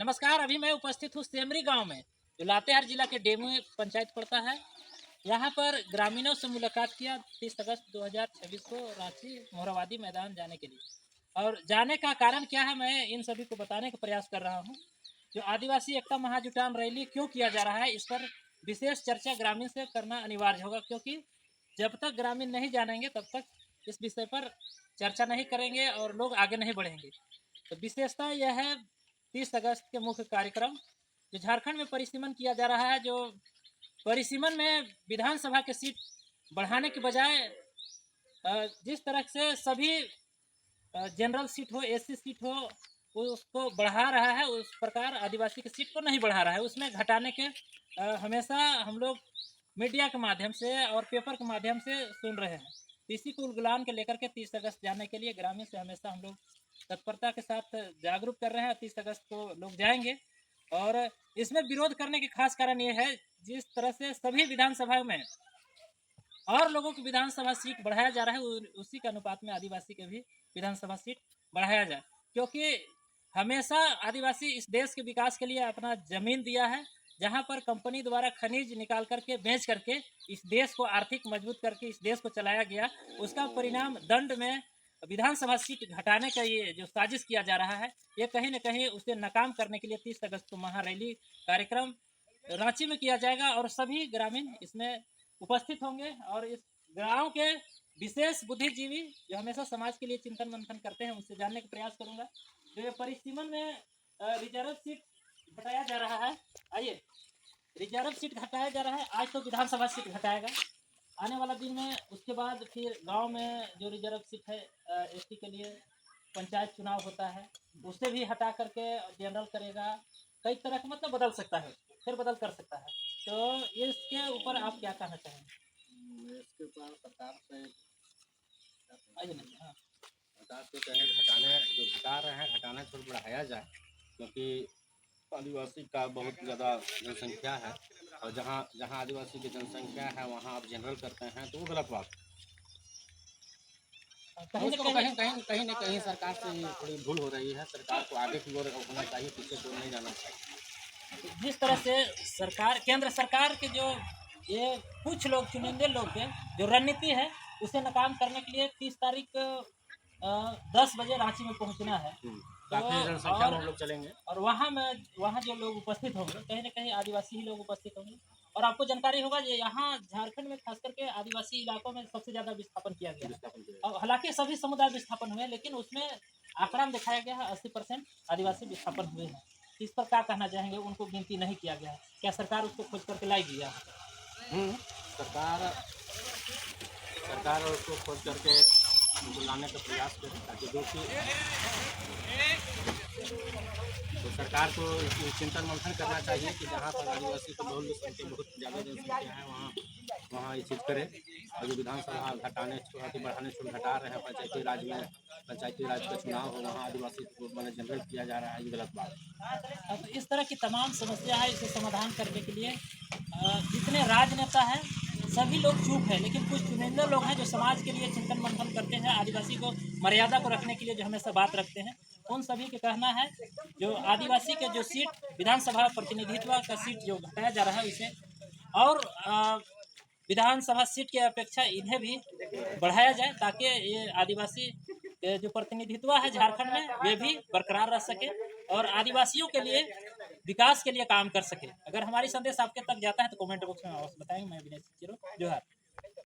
नमस्कार। अभी मैं उपस्थित हूँ सेमरी गांव में, जो लातेहार जिला के डेमू पंचायत पड़ता है। यहाँ पर ग्रामीणों से मुलाकात किया 30 अगस्त 2026 को रांची मोरहाबादी मैदान जाने के लिए। और जाने का कारण क्या है, मैं इन सभी को बताने का प्रयास कर रहा हूँ। जो आदिवासी एकता महाजुटान रैली क्यों किया जा रहा है, इस पर विशेष चर्चा ग्रामीण से करना अनिवार्य होगा, क्योंकि जब तक ग्रामीण नहीं जानेंगे तब तक इस विषय पर चर्चा नहीं करेंगे और लोग आगे नहीं बढ़ेंगे। तो विशेषता यह है 30 अगस्त के मुख्य कार्यक्रम जो झारखंड में परिसीमन किया जा रहा है। जो परिसीमन में विधानसभा के सीट बढ़ाने के बजाय जिस तरह से सभी जनरल सीट हो, एससी सीट हो, उसको बढ़ा रहा है, उस प्रकार आदिवासी की सीट को नहीं बढ़ा रहा है। उसमें घटाने के हमेशा हम लोग मीडिया के माध्यम से और पेपर के माध्यम से सुन रहे हैं। इसी को उलगुलान के लेकर के 30 अगस्त जाने के लिए ग्रामीण से हमेशा हम लोग तत्परता के साथ जागरूक कर रहे हैं। 30 अगस्त को लोग जाएंगे और इसमें विरोध करने के खास कारण ये है, जिस तरह से सभी विधानसभा में और लोगों की विधानसभा सीट बढ़ाया जा रहा है, उसी के अनुपात में आदिवासी के भी विधानसभा सीट बढ़ाया जाए। क्योंकि हमेशा आदिवासी इस देश के विकास के लिए अपना जमीन दिया है, जहां पर कंपनी द्वारा खनिज निकाल करके बेच करके इस देश को आर्थिक मजबूत करके इस देश को चलाया गया। उसका परिणाम दंड में विधानसभा सीट घटाने का ये जो साजिश किया जा रहा है, ये कहीं न कहीं उसे नाकाम करने के लिए 30 अगस्त को महारैली कार्यक्रम रांची में किया जाएगा और सभी ग्रामीण इसमें उपस्थित होंगे। और इस गांव के विशेष बुद्धिजीवी जो हमेशा समाज के लिए चिंतन मंथन करते हैं, उनसे जानने का प्रयास करूंगा। जो ये परिसीमन में रिजर्व सीट घटाया जा रहा है, आइए, रिजर्व सीट घटाया जा रहा है। आज तो विधानसभा सीट घटाएगा, आने वाला दिन में उसके बाद फिर गांव में जो रिजर्व सीट है एसटी के लिए पंचायत चुनाव होता है, उसे भी हटा करके जनरल करेगा। कई तरह का मतलब बदल सकता है, फिर बदल कर सकता है। तो इसके ऊपर आप क्या कहना चाहेंगे? इसके ऊपर सरकार से आइए ना। हाँ, सरकार से कहें घटाने जो घटा रहे हैं घटाना थोड़ा बढ़ाया जाए, क्योंकि आदिवासी का बहुत ज़्यादा जनसंख्या है और जहाँ जहाँ आदिवासी की जनसंख्या है वहाँ आप जनरल करते हैं तो वो गलत बात है। कहीं उसको ना कहीं कहीं कहीं न कहीं सरकार से ये थोड़ी भूल हो रही है। सरकार को आगे की ओर होना चाहिए, पीछे की ओर नहीं जाना चाहिए। जिस तरह से सरकार, केंद्र सरकार के जो ये कुछ लोग, चुनिंदे लोग के जो रणनीति है, उसे नाकाम करने के लिए 30 तारीख को 10 बजे रांची में पहुंचना है। काफ़ी तो जनसंख्या में हम लोग चलेंगे। और वहाँ जो लोग उपस्थित होंगे, कहीं ना कहीं आदिवासी ही लोग उपस्थित होंगे। और आपको जानकारी होगा कि यहाँ झारखंड में खास करके आदिवासी इलाकों में सबसे ज़्यादा विस्थापन किया गया है। और हालांकि सभी समुदाय विस्थापन हुए हैं, लेकिन उसमें आंकड़ा में दिखाया गया है 80% आदिवासी विस्थापन हुए हैं। इस पर क्या कहना चाहेंगे? उनको गिनती नहीं किया गया है, क्या सरकार उसको खोज करके लाएगी? सरकार सरकार उसको खोज करके उनको लाने का प्रयास करें, ताकि जो कि तो सरकार को चिंतन मंथन करना चाहिए कि जहाँ पर आदिवासी की बहुत ज़्यादा जनसंख्या है वहाँ वहाँ ये चीज़ करे। और जो विधानसभा घटाने बढ़ाने छोड़ घटा रहे हैं, पंचायती राज में पंचायती राज का चुनाव हो वहाँ आदिवासी को मैंने जनरल किया जा रहा है, ये गलत बात है। अब इस तरह की तमाम समस्या है, इसे समाधान करने के लिए जितने राजनेता हैं सभी लोग चुप हैं, लेकिन कुछ चुनिंदा लोग हैं जो समाज के लिए चिंतन मंथन करते हैं, आदिवासी को मर्यादा को रखने के लिए जो हमेशा बात रखते हैं। उन सभी का कहना है जो आदिवासी के जो सीट विधानसभा प्रतिनिधित्व का सीट जो घटाया जा रहा है, उसे और विधानसभा सीट की अपेक्षा इन्हें भी बढ़ाया जाए, ताकि ये आदिवासी जो प्रतिनिधित्व है झारखंड में वे भी बरकरार रह सके और आदिवासियों के लिए विकास के लिए काम कर सके। अगर हमारी संदेश आपके तक जाता है तो कमेंट बॉक्स में अवश्य बताएंगे। मैं विनय जोहार।